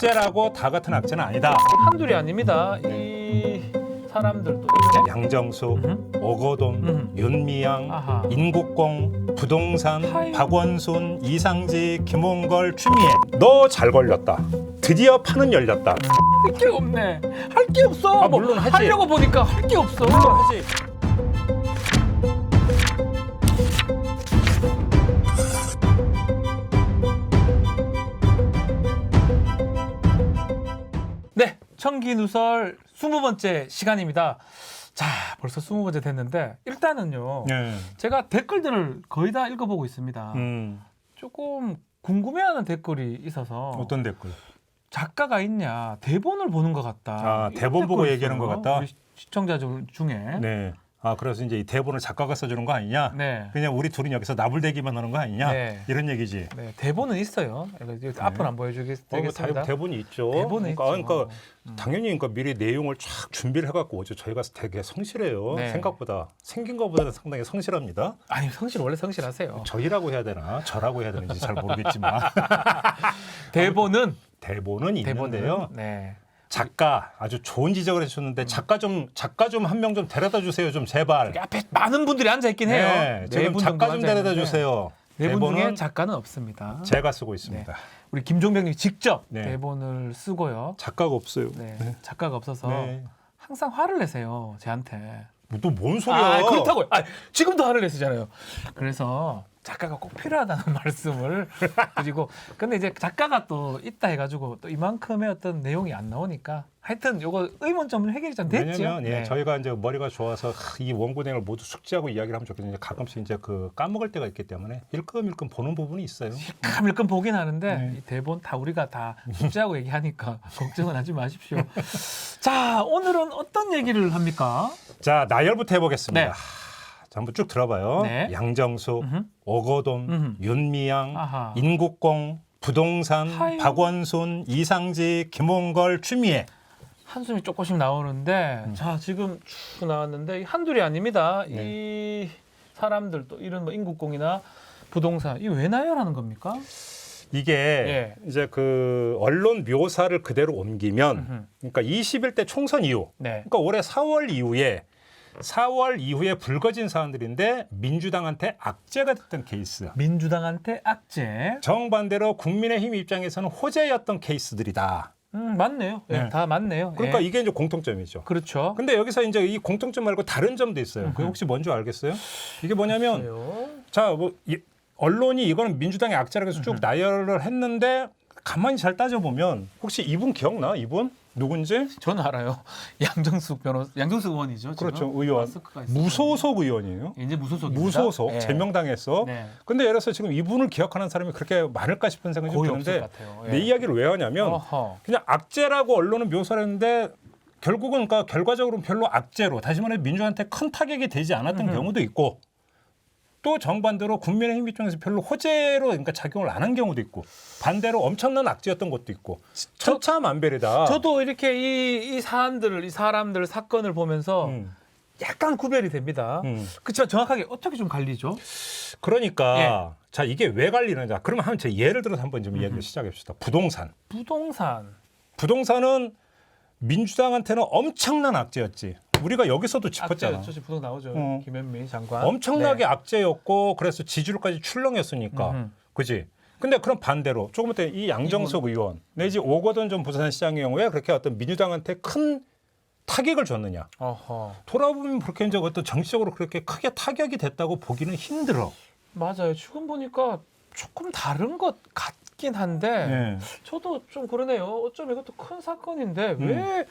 악재라고 다 같은 악재는 아니다. 한둘이 아닙니다. 이 사람들도 양정숙, 오거돈, 윤미향, 아하. 인국공, 부동산, 하이. 박원순, 이상지, 김홍걸, 추미애. 너 잘 걸렸다. 드디어 판은 열렸다. 할 게 없네. 할 게 없어. 아, 물론 하지. 하려고 보니까 할 게 없어. 하지. 네, 청기누설 20번째 시간입니다. 자, 벌써 20번째 됐는데 일단은요. 네. 제가 댓글들을 거의 다 읽어보고 있습니다. 조금 궁금해하는 댓글이 있어서 어떤 댓글? 작가가 있냐, 대본을 보는 것 같다. 아, 이런 대본 보고 댓글이 얘기하는 있어요. 것 같다? 우리 시청자 중에. 네. 아, 그래서 이제 이 대본을 작가가 써주는 거 아니냐? 네. 그냥 우리 둘이 여기서 나불대기만 하는 거 아니냐? 네. 이런 얘기지. 네, 대본은 있어요. 앞으로 안 보여주겠습니다. 대본이 있죠. 대본은 그러니까 있죠. 당연히 그러니까 미리 내용을 쫙 준비를 해갖고 오죠. 저희가 되게 성실해요. 네. 생각보다 생긴 것보다는 상당히 성실합니다. 아니, 원래 성실하세요. 저희라고 해야 되나, 저라고 해야 되는지 잘 모르겠지만 대본은 대본은 있는데요. 네. 작가 아주 좋은 지적을 해주셨는데 작가 좀 한 명 좀 데려다 주세요, 좀 제발. 여기 앞에 많은 분들이 앉아 있긴 해요. 네, 지금 분 작가 정도 좀 앉아 데려다 있는데 주세요. 네 분 중에 대본은 작가는 없습니다. 제가 쓰고 있습니다. 우리 김종병님 직접 네. 대본을 쓰고요. 작가가 없어요. 네, 작가가 없어서 네. 항상 화를 내세요, 제한테. 또 뭔 소리야? 아, 그렇다고요. 아, 지금도 화를 내시잖아요. 그래서 작가가 꼭 필요하다는 말씀을 드리고, 근데 이제 작가가 또 있다 해가지고 또 이만큼의 어떤 내용이 안 나오니까 하여튼 요거 의문점은 해결이 좀 됐죠. 왜냐면 네. 저희가 이제 머리가 좋아서 이 원고 내용을 모두 숙지하고 이야기를 하면 좋겠는데 가끔씩 이제 그 까먹을 때가 있기 때문에 일끔일끔 보는 부분이 있어요. 일끔 보긴 하는데 네. 이 대본 다 우리가 다 숙지하고 얘기하니까 걱정은 하지 마십시오. 자, 오늘은 어떤 얘기를 합니까? 자, 나열부터 해보겠습니다. 네. 자, 한번 쭉 들어봐요. 네. 양정숙, 오거돈, 윤미향, 아하. 인국공, 부동산, 하이. 박원순, 이상지, 김홍걸, 추미애. 한숨이 조금씩 나오는데 자, 지금 쭉 나왔는데 한둘이 아닙니다. 네. 이 사람들도 이런 뭐 인국공이나 부동산 이 왜 나열하는 겁니까? 이게 예. 이제 그 언론 묘사를 그대로 옮기면 그러니까 21대 총선 이후 네. 그러니까 올해 4월 이후에 불거진 사안들인데 민주당한테 악재가 됐던 케이스. 민주당한테 악재. 정반대로 국민의힘 입장에서는 호재였던 케이스들이다. 맞네요. 예, 네. 다 맞네요. 그러니까 예. 이게 이제 공통점이죠. 그렇죠. 근데 여기서 이제 이 공통점 말고 다른 점도 있어요. 그게 혹시 뭔지 알겠어요? 이게 뭐냐면 그래요? 자, 뭐 언론이 이거는 민주당의 악재라고 해서 쭉 나열을 했는데 가만히 잘 따져보면 혹시 이분 기억나? 이분? 누군지? 저는 알아요. 양정숙 의원이죠. 지금. 그렇죠. 의원. 마스크가 있어요. 무소속 의원이에요. 이제 무소속입니다. 무소속. 예. 제명당했어. 네. 근데 예를 들어서 지금 이분을 기억하는 사람이 그렇게 많을까 싶은 생각이 좀 거의 없을 드는데 것 같아요. 예. 내 이야기를 왜 하냐면 어허. 그냥 악재라고 언론은 묘사를 했는데 결국은 그러니까 결과적으로 별로 악재로 다시 말해 민주한테 큰 타격이 되지 않았던 경우도 있고 또 정반대로 국민의힘 입장에서 별로 호재로 그러니까 작용을 안 한 경우도 있고 반대로 엄청난 악재였던 것도 있고 천차만별이다. 저도 이렇게 이 사람들 사건을 보면서 약간 구별이 됩니다. 그렇지만 정확하게 어떻게 좀 갈리죠? 그러니까 자 이게 왜 갈리느냐? 그러면 한번 제 예를 들어서 한번 좀 이야기를 시작해봅시다. 부동산은 민주당한테는 엄청난 악재였지. 우리가 여기서도 짚었잖아. 악재, 부동 나오죠. 어. 김현미 장관. 엄청나게 네. 악재였고 그래서 지지율까지 출렁였으니까. 그지? 근데 그럼 반대로 조금 전에 이 양정숙 의원 내지 오거돈 전 부산시장의 경우에 그렇게 어떤 민주당한테 큰 타격을 줬느냐? 어허. 돌아보면 그렇게 이제 어떤 정치적으로 그렇게 크게 타격이 됐다고 보기는 힘들어. 맞아요. 지금 보니까 조금 다른 것 같긴 한데 네. 저도 좀 그러네요. 어쩜 이것도 큰 사건인데 왜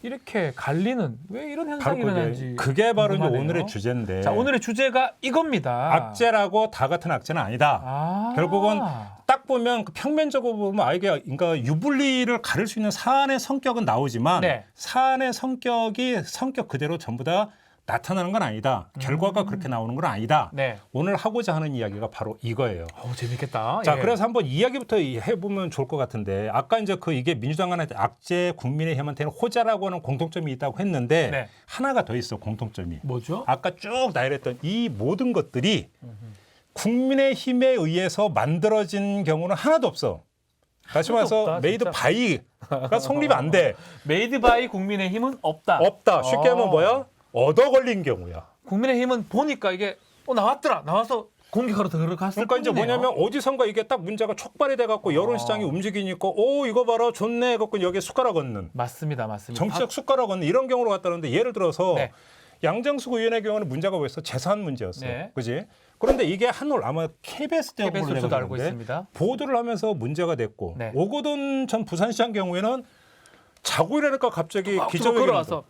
이렇게 갈리는 왜 이런 현상이 일어나는지 그게 바로 이제 궁금하네요. 오늘의 주제인데. 자, 오늘의 주제가 이겁니다. 악재라고 다 같은 악재는 아니다. 결국은 딱 보면 그 평면적으로 보면 이게 그러니까 유불리를 가릴 수 있는 사안의 성격은 나오지만 네. 사안의 성격이 성격 그대로 전부 다 나타나는 건 아니다. 결과가 그렇게 나오는 건 아니다. 네. 오늘 하고자 하는 이야기가 바로 이거예요. 재밌겠다. 자, 예. 그래서 한번 이야기부터 해보면 좋을 것 같은데 아까 이제 이게 민주당한테 악재, 국민의힘한테는 호재라고 하는 공통점이 있다고 했는데 네. 하나가 더 있어 공통점이. 뭐죠? 아까 쭉 나열했던 이 모든 것들이 국민의힘에 의해서 만들어진 경우는 하나도 없어. 다시 하나도 말해서 없다, 메이드 진짜. 바이가 성립이 안 돼. 메이드 바이 국민의힘은 없다. 없다. 쉽게 하면 어. 뭐야? 얻어 걸린 경우야. 국민의힘은 보니까 이게 나왔더라. 나와서 공격하러 들어갔을 그러니까 이제 뿐이네요. 뭐냐면 어디선가 이게 딱 문제가 촉발이 돼갖고 여론시장이 움직이니까 오 이거 봐라 좋네 해갖고 여기에 숟가락 얹는 맞습니다. 정치적 숟가락 얹는 이런 경우로 갔다는데 예를 들어서 네. 양정숙 의원의 경우는 문제가 뭐였어? 재산 문제였어. 네. 그지? 그런데 이게 한올 아마 KBS 때 KBS에서도 알고 있습니다. 보도를 하면서 문제가 됐고 네. 오거돈 전 부산시장 경우에는 자고 일어나니까 갑자기 기자회견 기자회견 와서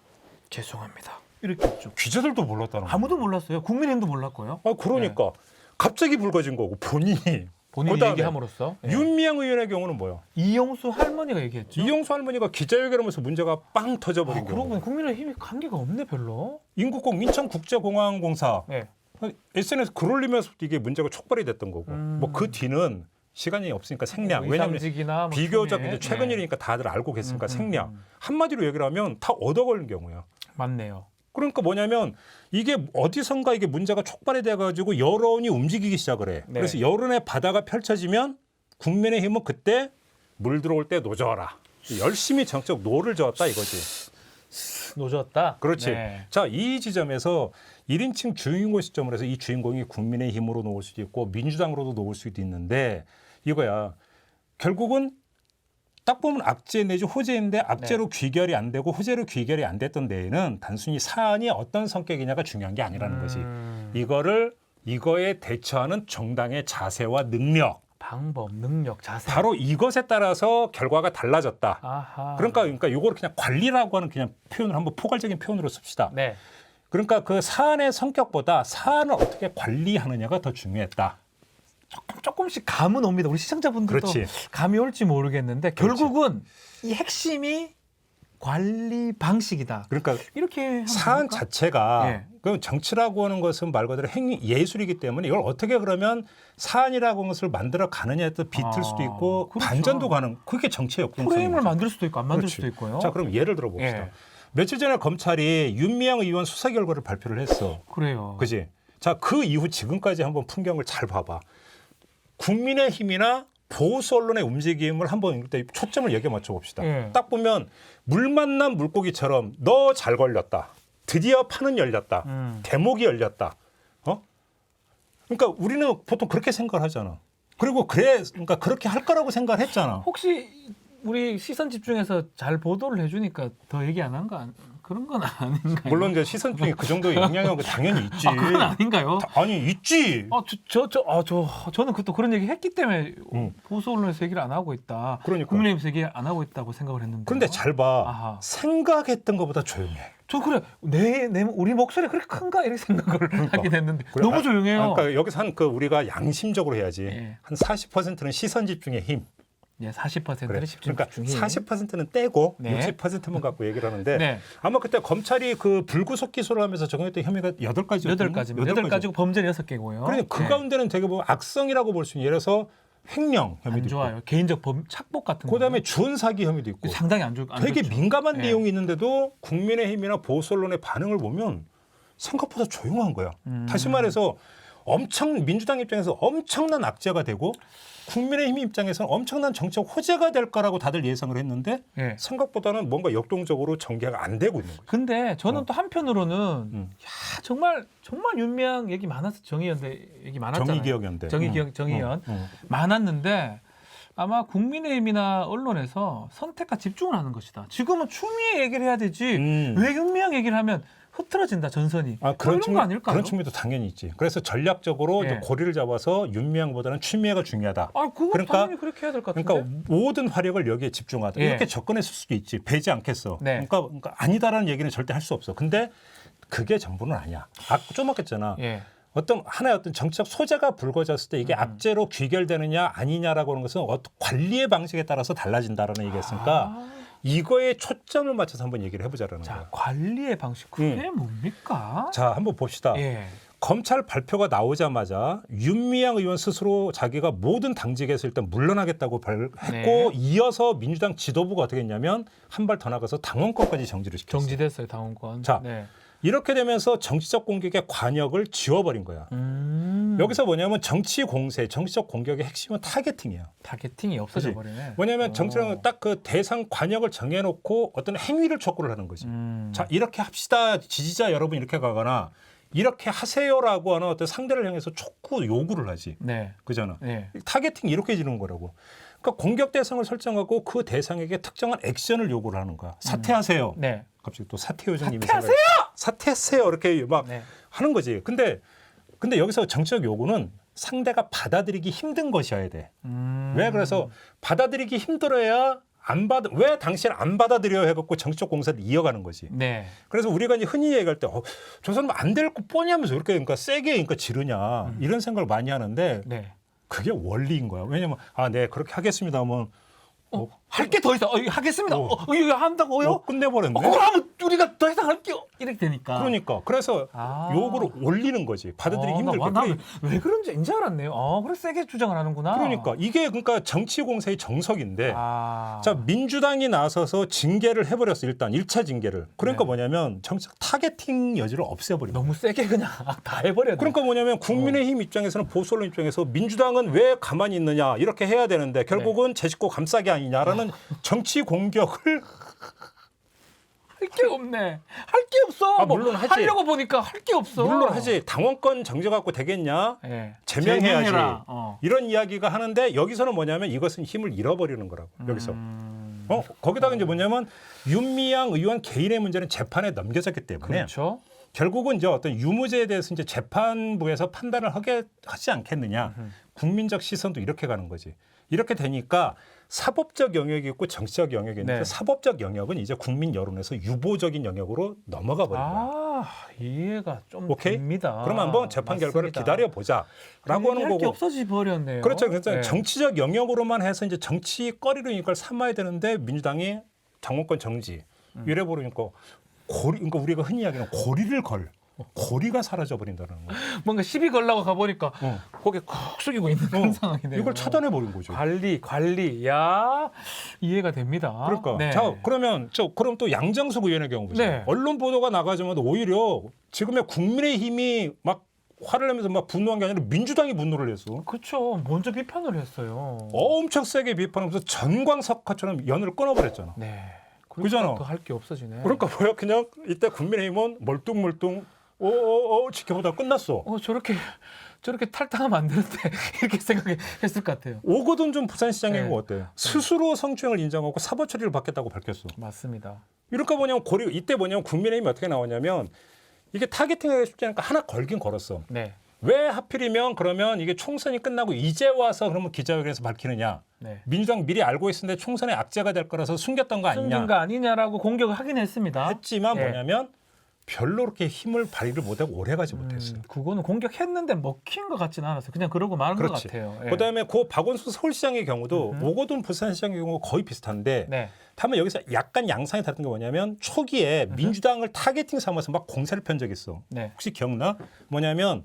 죄송합니다. 이렇게 했죠. 기자들도 몰랐다는 거야. 아무도 몰랐어요. 국민의힘도 몰랐고요. 그러니까 갑자기 불거진 거고 본인이 본인이 그다음에 얘기함으로써 예. 윤미향 의원의 경우는 뭐야? 이용수 할머니가 얘기했죠. 이용수 할머니가 기자회견하면서 문제가 빵 터져버린 그러고 거고 보니 국민의힘이 관계가 없네 별로. 인국공 인천국제공항공사 네. SNS 글 올리면서 이게 문제가 촉발이 됐던 거고 뭐 그 뒤는 시간이 없으니까 생략. 왜냐하면 이상직이나 뭐 비교적 추미애. 이제 최근 네. 일이니까 다들 알고 계으니까 생략. 한마디로 얘기를 하면 다 얻어 걸린 경우야. 맞네요. 그러니까 뭐냐면 이게 어디선가 이게 문제가 촉발이 돼가지고 여론이 움직이기 시작을 해. 네. 그래서 여론의 바다가 펼쳐지면 국민의힘은 그때 물 들어올 때 노져라. 열심히 정책 노를 저었다 이거지. 노졌다. 그렇지. 네. 자, 이 지점에서 1인칭 주인공 시점을 해서 이 주인공이 국민의힘으로 놓을 수도 있고 민주당으로도 놓을 수도 있는데 이거야. 결국은 딱 보면 악재 내지 호재인데 악재로 귀결이 안 되고 호재로 귀결이 안 됐던 데에는 단순히 사안이 어떤 성격이냐가 중요한 게 아니라는 거지. 이거에 대처하는 정당의 자세와 능력, 방법, 능력, 자세. 바로 이것에 따라서 결과가 달라졌다. 아하. 그러니까 이거를 그냥 관리라고 하는 그냥 표현을 한번 포괄적인 표현으로 씁시다. 네. 그러니까 그 사안의 성격보다 사안을 어떻게 관리하느냐가 더 중요했다. 조금씩 감은 옵니다. 우리 시청자분들도 그렇지. 감이 올지 모르겠는데 그렇지. 결국은 이 핵심이 관리 방식이다. 그러니까 이렇게 하면 사안 됩니까? 자체가 예. 그 정치라고 하는 것은 말 그대로 예술이기 때문에 이걸 어떻게 그러면 사안이라고 하는 것을 만들어 가느냐에 따라 비틀 수도 있고 그렇죠. 반전도 가능. 그게 정치의 역동성인 프레임을 거죠. 만들 수도 있고 안 만들 그렇지. 수도 있고요. 자, 그럼 예를 들어 봅시다. 예. 며칠 전에 검찰이 윤미향 의원 수사 결과를 발표를 했어. 그래요. 그지? 자, 그 이후 지금까지 한번 풍경을 잘 봐봐. 국민의힘이나 보수 언론의 움직임을 한번 일단 초점을 얘기해 맞춰 봅시다. 예. 딱 보면 물 만난 물고기처럼 너 잘 걸렸다. 드디어 판은 열렸다. 대목이 열렸다. 그러니까 우리는 보통 그렇게 생각을 하잖아. 그리고 그러니까 그렇게 할 거라고 생각을 했잖아. 혹시 우리 시선 집중해서 잘 보도를 해주니까 더 얘기 안 한 거 그런 건 아닌가요? 물론 이제 시선 중에 그 정도의 영향력은 당연히 있지. 그건 아닌가요? 아니 있지. 저는 또 그런 얘기 했기 때문에 응. 보수 언론에서 얘기를 안 하고 있다. 그러니까. 국민의힘에서 얘기 안 하고 있다고 생각을 했는데. 그런데 잘 봐. 아하. 생각했던 것보다 조용해. 저 그래 우리 목소리 그렇게 큰가 이렇게 생각을 하게 됐는데 그래, 너무 조용해요. 그러니까 여기서 한 그 우리가 양심적으로 해야지. 예. 한 40%는 시선 집중의 힘. 예, 40%는 그래. 집중 그러니까 중이. 40%는 떼고 네. 60%만 갖고 얘기를 하는데 네. 아마 그때 검찰이 그 불구속 기소를 하면서 적용했던 혐의가 8가지였거든요. 8가지고 범죄는 6개고요. 그런데 그 가운데는 되게 보면 악성이라고 볼 수 있는 예를 들어서 횡령 혐의도 안 좋아요. 개인적 착복 같은 있고 그다음에 주원 사기 혐의도 있고 상당히 안 되게 좋죠. 민감한 예. 내용이 있는데도 국민의힘이나 보수 언론의 반응을 보면 생각보다 조용한 거야. 다시 말해서 민주당 입장에서 엄청난 악재가 되고 국민의힘 입장에서는 엄청난 정책 호재가 될 거라고 다들 예상을 했는데 예. 생각보다는 뭔가 역동적으로 전개가 안 되고 있는 거죠. 근데 저는 또 한편으로는 야, 정말 윤미향 얘기 많았어. 정의연대 얘기 많았잖아요. 정의기억연대. 정의연 많았는데 아마 국민의힘이나 언론에서 선택과 집중을 하는 것이다. 지금은 추미애 얘기를 해야 되지. 왜 윤미향 얘기를 하면 흐트러진다 전선이. 그런 거 아닐까요? 그런 측면도 당연히 있지. 그래서 전략적으로 예. 이제 고리를 잡아서 윤미향보다는 추미애가 중요하다. 그거 그러니까- 당연히 그렇게 해야 될 것 같은데. 그러니까 모든 화력을 여기에 집중하다. 예. 이렇게 접근했을 수도 있지. 배지 않겠어. 네. 그러니까 아니다라는 얘기는 절대 할 수 없어. 근데 그게 전부는 아니야. 좀 아꼈잖아. 예. 하나의 정치적 소재가 불거졌을 때 이게 악재로 귀결되느냐 아니냐라고 하는 것은 관리의 방식에 따라서 달라진다라는 얘기했으니까 이거에 초점을 맞춰서 한번 얘기를 해보자라는 자, 거예요. 관리의 방식 그게 뭡니까? 자, 한번 봅시다. 예. 검찰 발표가 나오자마자 윤미향 의원 스스로 자기가 모든 당직에서 일단 물러나겠다고 했고 네. 이어서 민주당 지도부가 어떻게 했냐면 한 발 더 나가서 당원권까지 정지를 시켰어요. 정지됐어요 당원권. 자, 네. 이렇게 되면서 정치적 공격의 관역을 지워버린 거야. 여기서 뭐냐면 정치 공세, 정치적 공격의 핵심은 타겟팅이에요. 타겟팅이 없어져 버리네. 뭐냐면 정치는 딱 그 대상 관역을 정해놓고 어떤 행위를 촉구를 하는 거지. 자, 이렇게 합시다. 지지자 여러분 이렇게 가거나 이렇게 하세요라고 하는 어떤 상대를 향해서 촉구 요구를 하지. 네. 그잖아. 네. 타겟팅이 이렇게 지는 거라고. 그러니까 공격 대상을 설정하고 그 대상에게 특정한 액션을 요구를 하는 거야. 사퇴하세요. 네. 갑자기 또 사퇴요정님이 사퇴하세요! 사퇴하세요. 이렇게 막 네. 하는 거지. 근데 여기서 정치적 요구는 상대가 받아들이기 힘든 것이어야 돼. 왜 그래서 받아들이기 힘들어야 왜 당신 안 받아들여 해갖고 정치적 공세를 이어가는 거지. 네. 그래서 우리가 이제 흔히 얘기할 때 저 사람 안 될 거 뻔히하면서 이렇게 그러니까 세게 그러니까 지르냐 이런 생각을 많이 하는데 네. 그게 원리인 거야. 왜냐면 네 그렇게 하겠습니다 하면 할 게 더 있어. 하겠습니다. 이거 한다고요? 끝내버렸네. 그럼 우리가 더 이상 할게요. 이렇게 되니까. 그러니까 그래서 요구를 올리는 거지. 받아들이기 힘들게. 왜 그런지 이제 알았네요. 그래 세게 주장을 하는구나. 그러니까 이게 그러니까 정치 공세의 정석인데. 아. 자 민주당이 나서서 징계를 해버렸어. 일단 1차 징계를. 그러니까 네. 뭐냐면 정치적 타겟팅 여지를 없애버린 거야. 너무 세게 그냥 다 해버렸네. 그러니까 뭐냐면 국민의힘 입장에서는 보수 언론 입장에서 민주당은 왜 가만히 있느냐 이렇게 해야 되는데 결국은 제 식구 감싸기 아니냐라는 정치 공격을 할 게 없네. 할 게 없어. 물론 하지. 하려고 보니까 할 게 없어. 물론 하지. 당원권 정지 갖고 되겠냐? 네. 제명해야지. 제명해라. 이런 이야기가 하는데 여기서는 뭐냐면 이것은 힘을 잃어버리는 거라고. 여기서. 거기다가 이제 뭐냐면 윤미향 의원 개인의 문제는 재판에 넘겨졌기 때문에 그렇죠. 결국은 이제 어떤 유무죄에 대해서 이제 재판부에서 판단을 하지 않겠느냐. 국민적 시선도 이렇게 가는 거지. 이렇게 되니까 사법적 영역이 있고 정치적 영역이 있는데 네. 사법적 영역은 이제 국민 여론에서 유보적인 영역으으로 넘어가 버린 거야. 이해가 좀 오케이? 됩니다. 그러면 한번 재판 결과를 기다려 보자라고 하는 할 게 거고. 없어지 버렸네요. 그렇죠. 그래서 네. 정치적 영역으로만 해서 이제 정치거리로 이걸 삼아야 되는데 민주당이 당원권 정지 이래 버리니까 그러니까 우리가 흔히 이야기하는 고리가 사라져 버린다는 거예요. 뭔가 시비 걸라고 가보니까 고개 콕 숙이고 있는 그런 상황이네요. 이걸 차단해 버린 거죠. 관리. 야 이해가 됩니다. 그러니까 네. 자 그럼 또 양정숙 의원의 경우 보세요. 네. 언론 보도가 나가자마자 오히려 지금의 국민의힘이 막 화를 내면서 막 분노한 게 아니라 민주당이 분노를 했어. 그렇죠. 먼저 비판을 했어요. 엄청 세게 비판하면서 전광석화처럼 연을 끊어버렸잖아. 네. 그잖아. 할 게 없어지네. 그러니까 뭐야 그냥 이때 국민의힘은 멀뚱멀뚱 지켜보다 끝났어. 저렇게 탈당하면 안 되는데 이렇게 생각했을 것 같아요. 오거돈 좀 부산시장이 네. 거 어때? 스스로 성추행을 인정하고 사법 처리를 받겠다고 밝혔어. 맞습니다. 이러니까 뭐냐면 이때 뭐냐면 국민의힘이 어떻게 나오냐면 이게 타겟팅하기 쉽지 않으니까 하나 걸긴 걸었어. 네. 왜 하필이면 그러면 이게 총선이 끝나고 이제 와서 그러면 기자회견에서 밝히느냐? 네. 민주당 미리 알고 있었는데 총선에 악재가 될 거라서 숨겼던 거 아니냐? 숨긴 거 아니냐라고 공격을 하긴 했습니다. 했지만 네. 뭐냐면 별로 그렇게 힘을 발휘를 못하고 오래가지 못했어요. 그거는 공격했는데 먹힌 것 같지는 않았어요. 그냥 그러고 마는 것 그렇지. 같아요. 예. 그다음에 그 박원순 서울시장의 경우도 오거돈 부산시장의 경우 거의 비슷한데 네. 다만 여기서 약간 양상이 다른 게 뭐냐면 초기에 민주당을 타겟팅 삼아서 막 공세를 편 적이 있어. 네. 혹시 기억나? 뭐냐면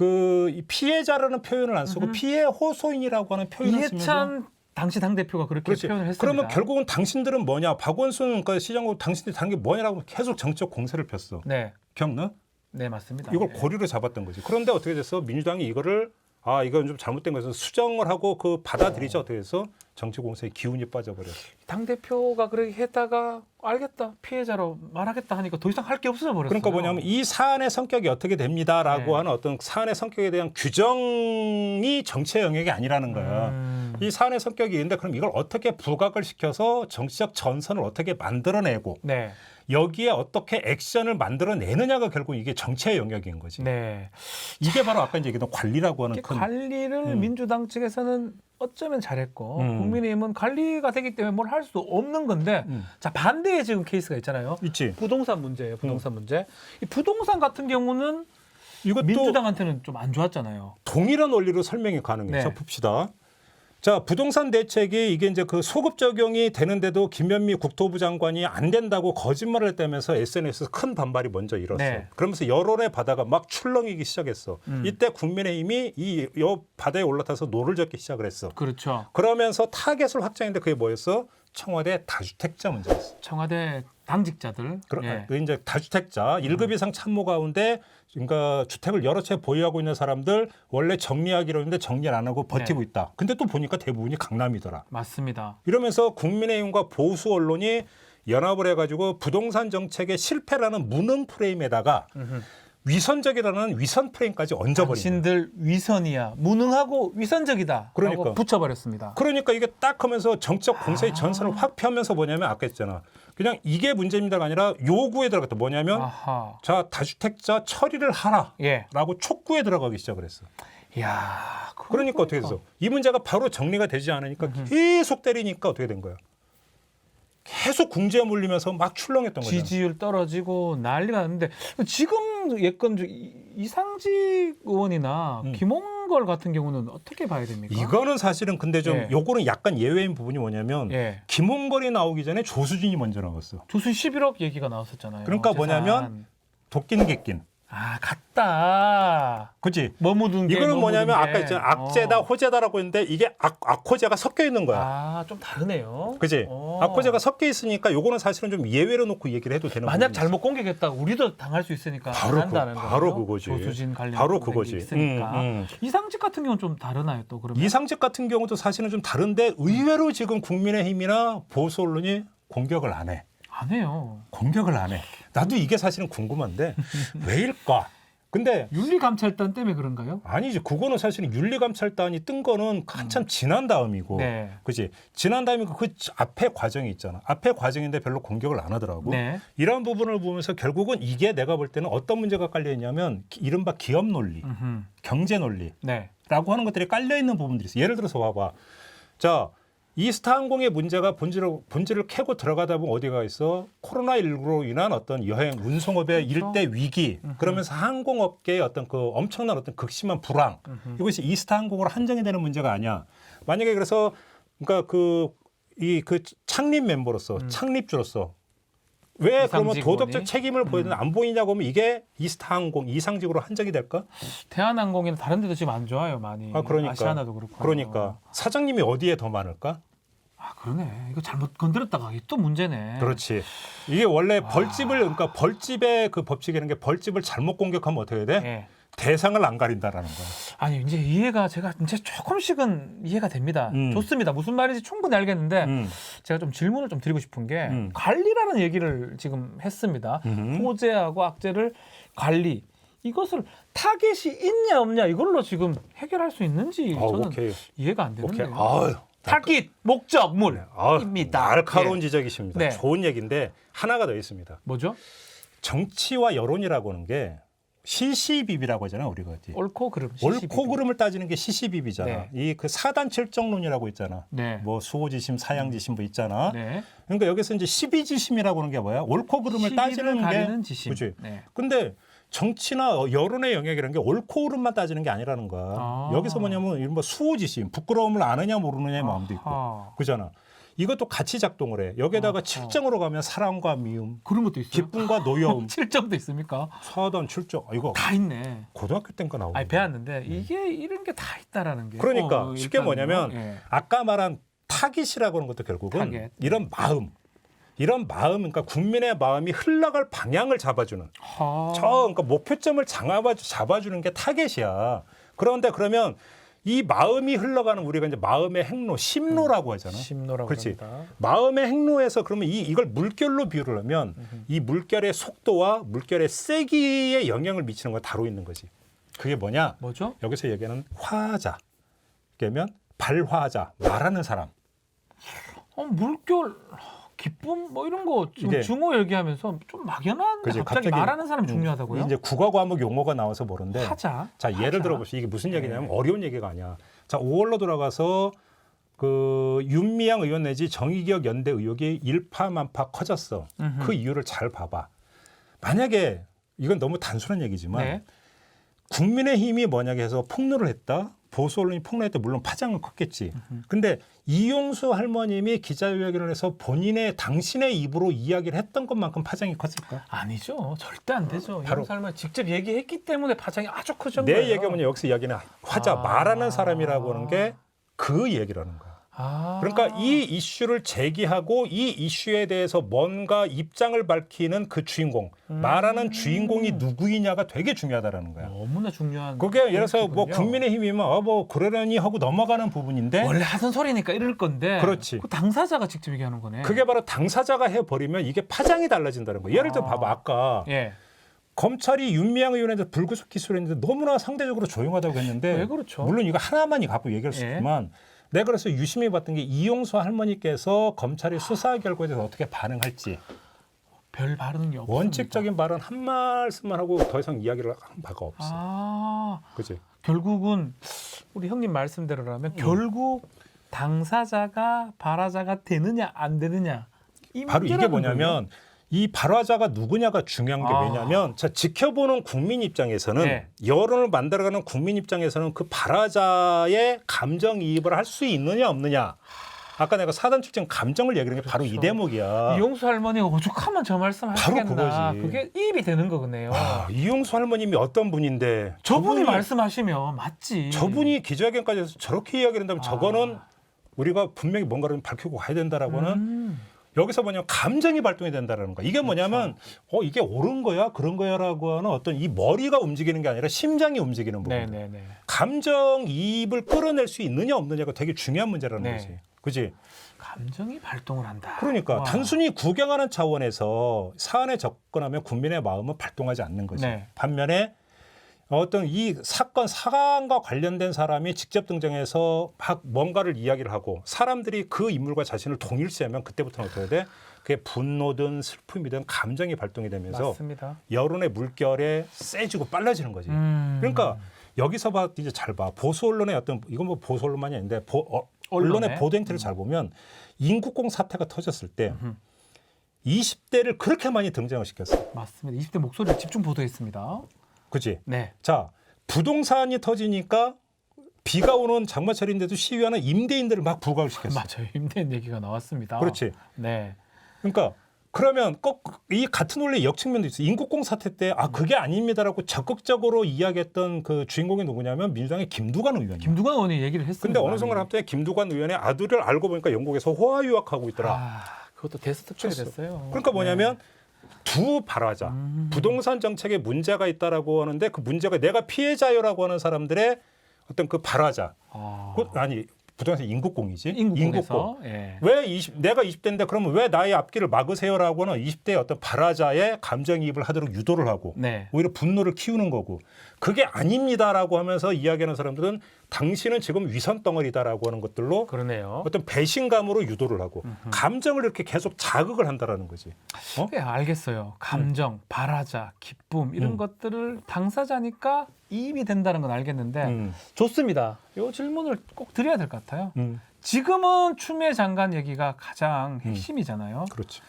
이 피해자라는 표현을 안 쓰고 피해 호소인이라고 하는 표현을 쓰면서 이해찬 당시 당대표가 그렇게 그렇지. 표현을 했습니다. 그러면 결국은 당신들은 뭐냐? 박원순 그러니까 시장으로 당신들이 다른 게 뭐냐라고 계속 정치적 공세를 폈어. 네. 기억나? 네, 맞습니다. 이걸 네. 고리로 잡았던 거지. 그런데 어떻게 됐어? 민주당이 이거를 이건 좀 잘못된 거에서 수정을 하고 그 받아들이자 어떻게 해서 정치 공세에 기운이 빠져버렸어. 당대표가 그렇게 했다가 알겠다. 피해자로 말하겠다 하니까 더 이상 할 게 없어져 버렸어요. 그러니까 뭐냐면 이 사안의 성격이 어떻게 됩니다라고 네. 하는 어떤 사안의 성격에 대한 규정이 정치의 영역이 아니라는 거야. 이 사안의 성격이 있는데 그럼 이걸 어떻게 부각을 시켜서 정치적 전선을 어떻게 만들어내고 네. 여기에 어떻게 액션을 만들어내느냐가 결국 이게 정치의 영역인 거지. 네. 이게 바로 아까 이제 얘기했던 관리라고 하는 큰 관리를 민주당 측에서는 어쩌면 잘했고 국민의힘은 관리가 되기 때문에 뭘 할 수 없는 건데 자 반대의 지금 케이스가 있잖아요. 있지. 부동산 문제예요. 부동산 문제. 이 부동산 같은 경우는 이것도 민주당한테는 좀 안 좋았잖아요. 동일한 원리로 설명이 가능해요. 네. 자, 봅시다. 자, 부동산 대책이 이게 이제 그 소급 적용이 되는데도 김현미 국토부 장관이 안 된다고 거짓말을 했다면서 SNS에서 큰 반발이 먼저 일었어. 네. 그러면서 여론의 바다가 막 출렁이기 시작했어. 이때 국민의힘이 이 바다에 올라타서 노를 젓기 시작을 했어. 그렇죠. 그러면서 타겟을 확장했는데 그게 뭐였어? 청와대 다주택자 문제였어. 청와대 당직자들. 예. 그 이제 다주택자 1급 이상 참모 가운데 그러니까 주택을 여러 채 보유하고 있는 사람들 원래 정리하기로 했는데 정리를 안 하고 버티고 네. 있다. 근데 또 보니까 대부분이 강남이더라. 맞습니다. 이러면서 국민의힘과 보수 언론이 연합을 해가지고 부동산 정책의 실패라는 무능 프레임에다가 위선적이라는 위선 프레임까지 얹어버린 거예요. 당신들 위선이야. 무능하고 위선적이다. 그러니까. 라고 붙여버렸습니다. 그러니까 이게 딱 하면서 정적 공세의 전선을 확 펴면서 뭐냐면 아까 했잖아. 그냥 이게 문제입니다가 아니라 요구에 들어갔다. 뭐냐면 아하. 자 다주택자 처리를 하라. 예. 라고 촉구에 들어가기 시작을 했어. 야. 그러니까 어떻게 됐어? 이 문제가 바로 정리가 되지 않으니까 계속 때리니까 어떻게 된 거야? 계속 궁지에 몰리면서 막 출렁했던 거잖아. 지지율 떨어지고 난리가 났는데 지금 예컨 이상직 의원이나 김홍걸 같은 경우는 어떻게 봐야 됩니까? 이거는 사실은 근데 좀 예. 요거는 약간 예외인 부분이 뭐냐면 예. 김홍걸이 나오기 전에 조수진이 먼저 나왔어. 조수 11억 얘기가 나왔었잖아요. 그러니까 재산. 뭐냐면 도끼는 객긴. 아 같다. 그치? 뭐 묻은 게 이거는 뭐 뭐냐면 묻은 게. 아까 있잖아. 악재다 호재다라고 했는데 이게 악호재가 섞여 있는 거야. 아좀 다르네요. 그치? 악호재가 섞여 있으니까 요거는 사실은 좀 예외로 놓고 얘기를 해도 되는 만약 부분이 잘못 공격했다 우리도 당할 수 있으니까 바로 안 한다는 그- 거죠. 바로 그거지. 조수진 관련 바로 그런 게 그거지. 있으니까. 이상직 같은 경우는 좀 다르나요 또 그러면? 이상직 같은 경우도 사실은 좀 다른데 의외로 지금 국민의힘이나 보수 언론이 공격을 안 해. 안 해요. 공격을 안 해. 나도 이게 사실은 궁금한데 왜일까? 근데 윤리감찰단 때문에 그런가요? 아니지. 그거는 사실은 윤리감찰단이 뜬 거는 한참 지난 다음이고, 네. 그지? 지난 다음이고 그 앞에 과정이 있잖아. 앞에 과정인데 별로 공격을 안 하더라고. 네. 이런 부분을 보면서 결국은 이게 내가 볼 때는 어떤 문제가 깔려 있냐면 이른바 기업 논리, 경제 논리라고 네. 하는 것들이 깔려 있는 부분들이 있어. 예를 들어서 봐봐. 자, 이스타항공의 문제가 본질을 캐고 들어가다 보면 어디가 있어? 코로나19로 인한 어떤 여행 운송업의 그렇죠. 일대 위기, 그러면서 항공업계의 어떤 그 엄청난 어떤 극심한 불황, 이것이 이스타항공으로 한정이 되는 문제가 아니야. 만약에 그래서 그러니까 그 창립 멤버로서 창립주로서 왜 그러면 이상직 도덕적 의원이? 책임을 보이는 안 보이냐고 하면 이게 이스타항공 이상직으로 한정이 될까? 대한항공이나 다른 데도 지금 안 좋아요 많이. 아 그러니까. 아시아나도 그렇고. 그러니까 사장님이 어디에 더 많을까? 아 그러네. 이거 잘못 건드렸다가 이게 또 문제네. 그렇지. 이게 원래 벌집을 그러니까 벌집의 그 법칙이라는 게 벌집을 잘못 공격하면 어떻게 돼? 예. 대상을 안 가린다라는 거야. 아니 이제 이해가 제가 이제 조금씩은 이해가 됩니다. 좋습니다. 무슨 말인지 충분히 알겠는데 제가 좀 질문을 좀 드리고 싶은 게 관리라는 얘기를 지금 했습니다. 호재하고 악재를 관리. 이것을 타겟이 있냐 없냐 이걸로 지금 해결할 수 있는지 저는 오케이. 이해가 안 오케이. 되는데요. 아유. 타깃 목적물입니다. 날카로운 예. 지적이십니다. 네. 좋은 얘기인데 하나가 더 있습니다. 뭐죠? 정치와 여론이라고 하는 게 시시비비라고 하잖아 우리가. 옳고 그름. 옳고 그름을 따지는 게 시시비비잖아. 네. 이 그 사단 칠정론이라고 있잖아. 네. 뭐 수호지심, 사양지심 뭐 있잖아. 네. 그러니까 여기서 이제 시비지심이라고 하는 게 뭐야? 옳고 그름을 따지는 게. 가리는 지심. 그렇지. 네. 근데 정치나 여론의 영역이라는 게 옳고 그름만 따지는 게 아니라는 거야. 아. 여기서 뭐냐면 이런 뭐 수호지심, 부끄러움을 아느냐 모르느냐의 마음도 있고. 아하. 그잖아. 이것도 같이 작동을 해. 여기에다가 칠정으로 가면 사랑과 미움, 그런 것도 있어요. 기쁨과 노여움, 7점도 있습니까? 사단 칠정. 이거 다 있네. 고등학교 때인가 나오는 아니 배웠는데 이게 이런 게 다 있다라는 게. 그러니까 쉽게 일단은 뭐냐면 예. 아까 말한 타깃이라고 하는 것도 결국은 타겟. 이런 마음, 그러니까 국민의 마음이 흘러갈 방향을 잡아주는 그러니까 목표점을 잡아주는 게 타겟이야. 그런데 그러면 이 마음이 흘러가는 우리가 이제 마음의 행로, 심로라고 하잖아. 심노라고 그렇지. 합니다. 마음의 행로에서 그러면 이걸 물결로 비유를 하면 이 물결의 속도와 물결의 세기에 영향을 미치는 걸 다루고 있는 거지. 그게 뭐냐? 뭐죠? 여기서 얘기하는 화자. 그러면 발화자, 말하는 사람. 물결, 기쁨 뭐 이런 거 지금 이제- 중어 얘기하면서 좀 막연한데 그치, 갑자기 말하는 사람이 중요하다고요? 이제 국어 과목 용어가 나와서 모르는데. 하자. 자, 예를 하자. 들어보시죠. 이게 무슨 얘기냐면 네. 어려운 얘기가 아니야. 자, 5월로 돌아가서 그 윤미향 의원 내지 정의기억 연대 의혹이 일파만파 커졌어. 그 이유를 잘 봐봐. 만약에 이건 너무 단순한 얘기지만 네. 국민의힘이 만약에 해서 폭로를 했다. 보수 언론이 폭로할 때 물론 파장은 컸겠지. 근데 이용수 할머님이 기자회견을 해서 당신의 입으로 이야기를 했던 것만큼 파장이 컸을까? 아니죠. 절대 안 되죠. 바로- 이런 사람은 직접 얘기했기 때문에 파장이 아주 커진 내 거예요. 얘기하면 여기서 이야기는 화자 아. 말하는 사람이라고 하는 게 그 얘기라는 거야. 그러니까 이 이슈를 제기하고 이 이슈에 대해서 뭔가 입장을 밝히는 그 주인공, 말하는 주인공이 누구이냐가 되게 중요하다라는 거야. 너무나 중요한. 그게 예를 들어서 뭐 포인트군요. 국민의힘이면 뭐 그러려니 하고 넘어가는 부분인데 원래 하던 소리니까 이럴 건데. 그렇지. 그 당사자가 직접 얘기하는 거네. 그게 바로 당사자가 해버리면 이게 파장이 달라진다는 거예요. 예를 들어 봐봐. 아까 예. 검찰이 윤미향 의원에 대해서 불구속 기소를 했는데 너무나 상대적으로 조용하다고 했는데 왜 그렇죠? 물론 이거 하나만이 갖고 얘기할 수 예. 있지만 내가 그래서 유심히 봤던 게 이용수 할머니께서 검찰이 수사 결과에 대해서 어떻게 반응할지 별 발언이 없습니다. 원칙적인 발언 한 말씀만 하고 더 이상 이야기를 한 바가 없어. 그렇지? 결국은 우리 형님 말씀대로라면 결국 당사자가 발화자가 되느냐 안 되느냐 이 바로 이게 문제라는 뭐냐면 이 발화자가 누구냐가 중요한 게 아. 왜냐하면 자, 지켜보는 국민 입장에서는 네. 여론을 만들어가는 국민 입장에서는 그 발화자의 감정이입을 할 수 있느냐 없느냐. 아까 내가 사단 출신 감정을 얘기하는 게 바로 이 그렇죠. 대목이야. 이용수 할머니가 오죽하면 저 말씀 바로 하시겠나. 그거지. 그게 이입이 되는 거네요. 이용수 할머님이 어떤 분인데 저분이 말씀하시면 맞지. 저분이 기자회견까지 해서 저렇게 이야기를 한다면 저거는 우리가 분명히 뭔가를 밝히고 가야 된다라고는 여기서 뭐냐면 감정이 발동이 된다라는 거야. 이게 뭐냐면 이게 옳은 거야 그런 거야라고 하는 어떤 이 머리가 움직이는 게 아니라 심장이 움직이는 부분. 네네네. 감정이입을 끌어낼 수 있느냐 없느냐가 되게 중요한 문제라는 네. 거지. 그지? 감정이 발동을 한다. 그러니까 와. 단순히 구경하는 차원에서 사안에 접근하면 국민의 마음은 발동하지 않는 거지. 네. 반면에 어떤 이 사안과 관련된 사람이 직접 등장해서 막 뭔가를 이야기를 하고 사람들이 그 인물과 자신을 동일시하면 그때부터는 어떻게 돼? 그게 분노든 슬픔이든 감정이 발동이 되면서 맞습니다. 여론의 물결에 세지고 빨라지는 거지. 그러니까 여기서 봐 이제 잘 봐. 보수 언론의 어떤 이건 뭐 보수 언론만이 아닌데 언론의 보도 행태를 잘 보면 인국공 사태가 터졌을 때 20대를 그렇게 많이 등장을 시켰어. 맞습니다. 20대 목소리를 집중 보도했습니다. 그렇지? 네. 자, 부동산이 터지니까 비가 오는 장마철인데도 시위하는 임대인들을 막 부각을 시켰어. 맞아요. 임대인 얘기가 나왔습니다. 그렇지. 네. 그러니까 그러면 꼭 이 같은 원리의 역측면도 있어. 인국공 사태 때 그게 아닙니다라고 적극적으로 이야기했던 그 주인공이 누구냐면 민주당의 김두관 의원이야. 김두관 의원이 얘기를 했습니다. 근데 어느 순간 갑자기 김두관 의원의 아들을 알고 보니까 영국에서 호화 유학하고 있더라. 그것도 대스특집이 됐어요. 그러니까 뭐냐면 네. 두 발화자, 부동산 정책에 문제가 있다라고 하는데 그 문제가 내가 피해자요라고 하는 사람들의 어떤 그 발화자, 아니 부동산 인국공이지. 인국공에서 예. 왜 내가 20대인데 그러면 왜 나의 앞길을 막으세요라고 하는 20대의 어떤 발화자의 감정이입을 하도록 유도를 하고 네. 오히려 분노를 키우는 거고 그게 아닙니다라고 하면서 이야기하는 사람들은 당신은 지금 위선 덩어리다라고 하는 것들로 그러네요. 어떤 배신감으로 유도를 하고 감정을 이렇게 계속 자극을 한다라는 거지. 예, 알겠어요. 감정, 발화자, 기쁨 이런 것들을 당사자니까 이입이 된다는 건 알겠는데 좋습니다. 이 질문을 꼭 드려야 될 것 같아요. 지금은 추미애 장관 얘기가 가장 핵심이잖아요. 그렇지.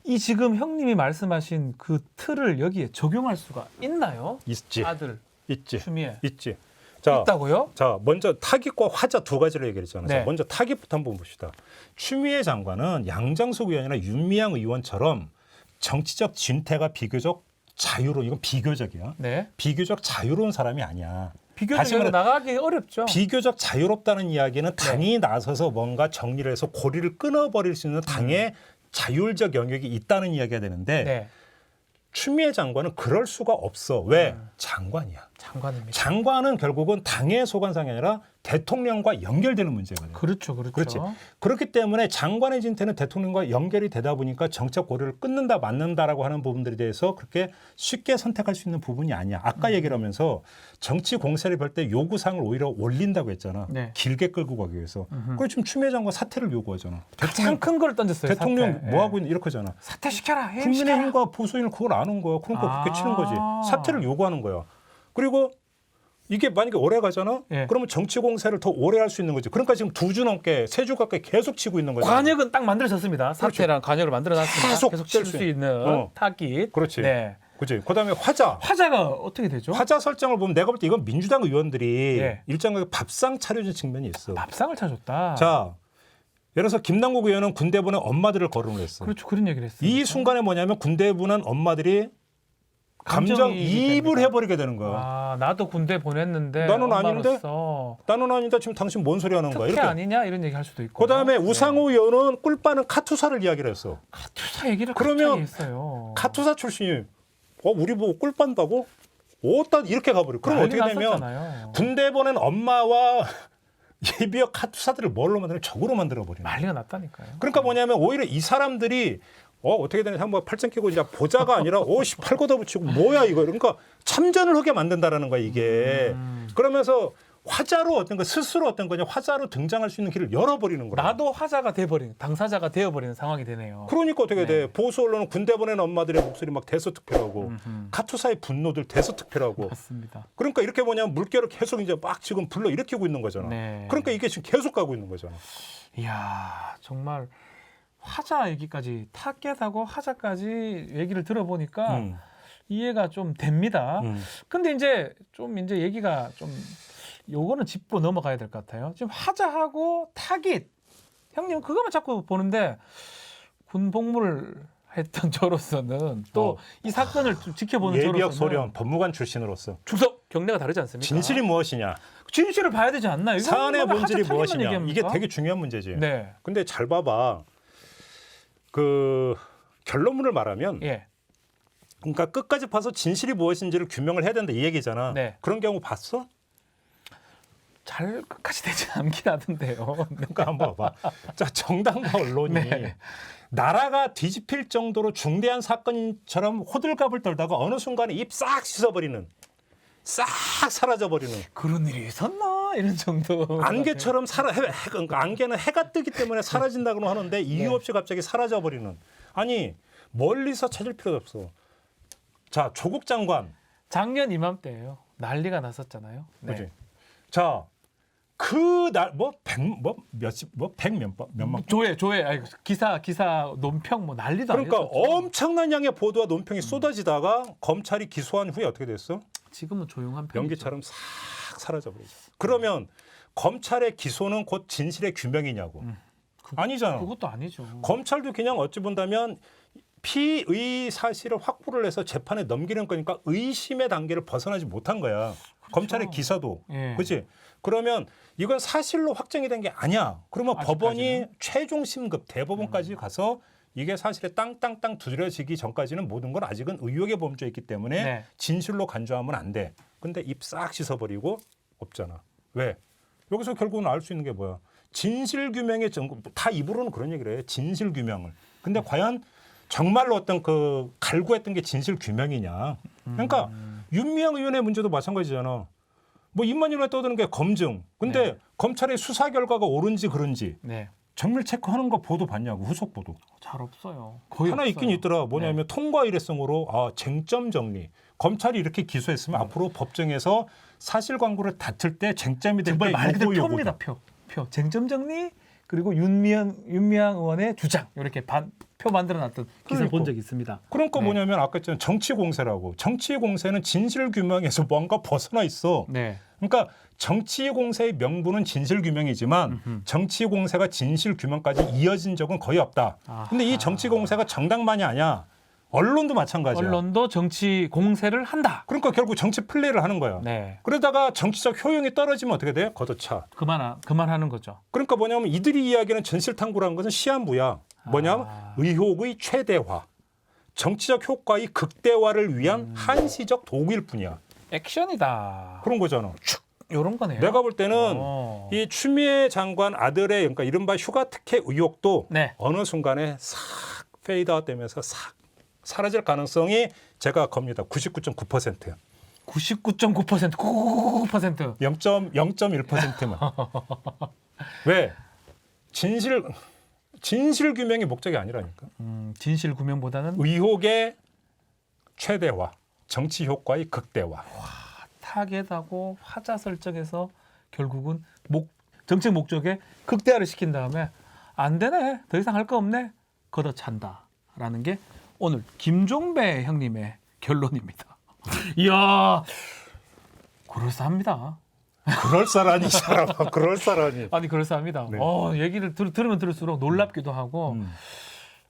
이 지금 형님이 말씀하신 그 틀을 여기에 적용할 수가 있나요? 있지. 아들 있지. 추미애 있지. 자, 있다고요? 자, 먼저 타깃과 화자 두 가지를 얘기했잖아요. 네. 자, 먼저 타깃부터 한번 봅시다. 추미애 장관은 양정숙 의원이나 윤미향 의원처럼 정치적 진퇴가 비교적 자유로운 이건 비교적이야. 네. 비교적 자유로운 사람이 아니야. 다시 비교적으로 말해 나가기 어렵죠. 비교적 자유롭다는 이야기는 당이 나서서 뭔가 정리를 해서 고리를 끊어버릴 수 있는 당의 자율적 영역이 있다는 이야기가 되는데 네. 추미애 장관은 그럴 수가 없어. 왜? 장관이야. 장관입니다. 장관은 결국은 당의 소관상이 아니라 대통령과 연결되는 문제거든요. 그렇죠, 그렇죠. 그렇지. 그렇기 때문에 장관의 진퇴는 대통령과 연결이 되다 보니까 정책 고리를 끊는다 맞는다라고 하는 부분들에 대해서 그렇게 쉽게 선택할 수 있는 부분이 아니야. 아까 얘기를 하면서 정치 공세를 볼 때 요구사항을 오히려 올린다고 했잖아. 네. 길게 끌고 가기 위해서. 그리고 지금 추미애 장관 사퇴를 요구하잖아. 가장 큰 걸 던졌어요. 대통령 사퇴. 뭐 하고 있는 이렇게 하잖아. 사퇴 시켜라. 해임 시켜라. 국민의힘과 보수인은 그걸 아는 거야. 그러니까 그렇게 치는 거지. 사퇴를 요구하는 거야. 그리고 이게 만약에 오래 가잖아. 예. 그러면 정치 공세를 더 오래 할 수 있는 거지. 그러니까 지금 2주 넘게 3주 가까이 계속 치고 있는 거죠. 관역은 딱 만들어졌습니다. 사퇴랑 관역을 만들어놨습니다. 계속 계속 칠 칠 수 수 있는 타깃. 그렇지. 네. 그렇지. 그다음에 화자. 화자가 어떻게 되죠? 화자 설정을 보면 내가 볼 때 이건 민주당 의원들이 예. 일정하게 밥상 차려준 측면이 있어. 밥상을 차줬다. 자, 예를 들어서 김남국 의원은 군대 보낸 엄마들을 거론을 했어. 그렇죠. 그런 얘기를 했어요. 이 순간에 뭐냐면 군대 보낸 엄마들이 감정이입을 해버리게 되는 거야. 아, 나도 군대 보냈는데 나는 아닌데? 엄마로서 나는 아닌데 지금 당신 뭔 소리 하는 거야? 특혜 이렇게. 아니냐 이런 얘기 할 수도 있고. 그다음에 우상호 의원은 꿀빠는 카투사를 이야기를 했어. 카투사 얘기를 그러면 갑자기 했어요. 카투사 출신이 우리 보고 꿀빤다고? 오따 이렇게 가버려. 그럼 난리 어떻게 되면 났었잖아요. 군대 보낸 엄마와 예비역 카투사들을 뭘로 만드는 적으로 만들어 버리는. 난리가 났다니까요. 그러니까 뭐냐면 오히려 이 사람들이 어떻게 되냐 한번 팔짱 끼고 이제 보자가 아니라 팔 걷어붙이고 뭐야 이거 그러니까 참전을 하게 만든다라는 거야 이게. 그러면서 화자로 어떤 거 스스로 어떤 거냐 화자로 등장할 수 있는 길을 열어버리는 거야. 나도 화자가 돼버린 당사자가 되어버리는 상황이 되네요. 그러니까 어떻게 네. 돼? 보수 언론은 군대 보낸 엄마들의 목소리 막 대서특필하고 카투사의 분노들 대서특필하고. 맞습니다. 그러니까 이렇게 뭐냐면 물결을 계속 이제 막 지금 불러 일으키고 있는 거잖아. 네. 그러니까 이게 지금 계속 가고 있는 거잖아. 이야 정말 화자 얘기까지 타겟하고 화자까지 얘기를 들어보니까 이해가 좀 됩니다. 근데 이제 좀 이제 얘기가 좀 요거는 짚고 넘어가야 될 것 같아요. 지금 화자하고 타깃 형님 그거만 자꾸 보는데 군 복무를 했던 저로서는 또 이 사건을 좀 지켜보는 예비역 저로서는 소련 법무관 출신으로서 주석 경례가 다르지 않습니까? 진실이 무엇이냐, 진실을 봐야 되지 않나요? 이건 사안의 뭔가 본질이 하자 타깃만 무엇이냐 얘기합니까? 이게 되게 중요한 문제지. 네. 근데 잘 봐봐. 그 결론문을 말하면 예. 그러니까 끝까지 봐서 진실이 무엇인지를 규명을 해야 된다 이 얘기잖아. 네. 그런 경우 봤어? 잘 끝까지 되지 않긴 하던데요. 그러니까 한번 봐봐. 자 정당과 언론이 네. 나라가 뒤집힐 정도로 중대한 사건처럼 호들갑을 떨다가 어느 순간에 입 싹 씻어버리는, 싹 사라져버리는. 그런 일이 있었나 이런 정도. 안개처럼 그러니까 안개는 해가 뜨기 때문에 사라진다고 하는데 이유 네. 없이 갑자기 사라져버리는. 아니 멀리서 찾을 필요도 없어. 자 조국 장관, 작년 이맘때예요. 난리가 났었잖아요. 네. 그지? 자 그날 몇만 조회 아니, 기사 논평 뭐 난리도 그러니까 아니었죠. 엄청난 양의 보도와 논평이 쏟아지다가 검찰이 기소한 후에 어떻게 됐어? 지금은 조용한 편이죠. 연기처럼 싹 사라져버리죠. 그러면 검찰의 기소는 곧 진실의 규명이냐고. 아니잖아. 그것도 아니죠. 검찰도 그냥 어찌 본다면 피의 사실을 확보를 해서 재판에 넘기는 거니까 의심의 단계를 벗어나지 못한 거야. 검찰의 기사도. 예. 그렇지? 그러면 이건 사실로 확정이 된 게 아니야. 그러면 아직까지는? 법원이 최종 심급 대법원까지 가서 이게 사실에 땅땅땅 두드려지기 전까지는 모든 건 아직은 의혹의 범주에 있기 때문에 네. 진실로 간주하면 안 돼. 근데 입 싹 씻어버리고 없잖아. 왜? 여기서 결국은 알 수 있는 게 뭐야? 진실 규명의 다 입으로는 그런 얘기를 해. 진실 규명을. 근데 과연 정말로 어떤 그 갈구했던 게 진실 규명이냐? 그러니까 윤미향 의원의 문제도 마찬가지잖아. 뭐 입만 일어나 떠드는 게 검증. 근데 네. 검찰의 수사 결과가 옳은지 그른지 네. 정밀 체크하는 거 보도 봤냐고 후속 보도. 잘 없어요. 거의 하나 없어요. 있긴 있더라. 뭐냐면 통과 일회성으로 쟁점 정리. 검찰이 이렇게 기소했으면 앞으로 법정에서 사실관계를 다툴 때 쟁점이 될 정말 때 말 그대로 요거 표입니다. 표. 쟁점 정리 그리고 윤미향 의원의 주장 이렇게 표 만들어놨던 기사를 본 적이 있습니다. 그러니까 네. 뭐냐면 아까 했잖아요. 정치 공세라고. 정치 공세는 진실 규명에서 뭔가 벗어나 있어. 네. 그러니까 정치 공세의 명분은 진실 규명이지만 정치 공세가 진실 규명까지 이어진 적은 거의 없다. 근데 이 정치 공세가 정당만이 아니야. 언론도 마찬가지야. 언론도 정치 공세를 한다. 그러니까 결국 정치 플레이를 하는 거야. 네. 그러다가 정치적 효용이 떨어지면 어떻게 돼? 걷어차. 그만하는 거죠. 그러니까 뭐냐면 이들이 이야기하는 전실탐구라는 것은 시한부야. 뭐냐면 의혹의 최대화, 정치적 효과의 극대화를 위한 한시적 도구일 뿐이야. 액션이다. 그런 거잖아. 이런 거네요. 내가 볼 때는 이 추미애 장관 아들의 그러니까 이른바 휴가 특혜 의혹도 네. 어느 순간에 싹 페이드아웃 되면서 싹 사라질 가능성이 제가 겁니다. 99.9%야. 99.9%, 99%. 0.1%만. 왜? 진실 규명이 목적이 아니라니까. 진실 구명보다는 의혹의 최대화, 정치 효과의 극대화. 타겟하고 화자 설정해서 결국은 정책 목적에 극대화를 시킨 다음에 안 되네, 더 이상 할 거 없네, 걷어찬다라는 게 오늘 김종배 형님의 결론입니다. 이야, 그럴싸합니다. 그럴싸라니 이 사람아. 그럴싸라니. 아니 그럴싸합니다. 네. 얘기를 들으면 들을수록 놀랍기도 하고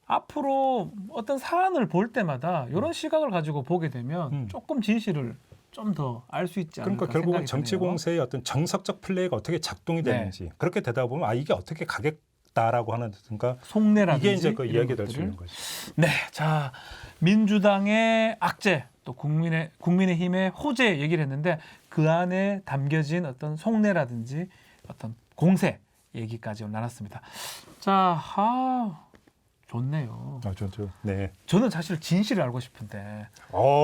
앞으로 어떤 사안을 볼 때마다 이런 시각을 가지고 보게 되면 조금 진실을 좀 더 알 수 있지 않을까 그러니까 결국은 생각이 정치 드네요. 공세의 어떤 정석적 플레이가 어떻게 작동이 네. 되는지 그렇게 되다 보면 아 이게 어떻게 가겠다라고 하는 든가 속내라든지 이게 이제 그 이런 이야기 될 수 것들을. 있는 거죠. 네, 자 민주당의 악재 또 국민의힘의 호재 얘기를 했는데 그 안에 담겨진 어떤 속내라든지 어떤 공세 얘기까지 오늘 나눴습니다. 자, 좋네요. 네. 저는 사실 진실을 알고 싶은데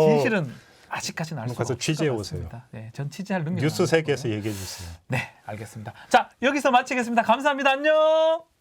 진실은 아직까지는 알 수가 가서 없을 취재해 것 오세요. 같습니다. 네, 전 취재할 능력 뉴스 세계에서 얘기해 주세요. 네, 알겠습니다. 자, 여기서 마치겠습니다. 감사합니다. 안녕.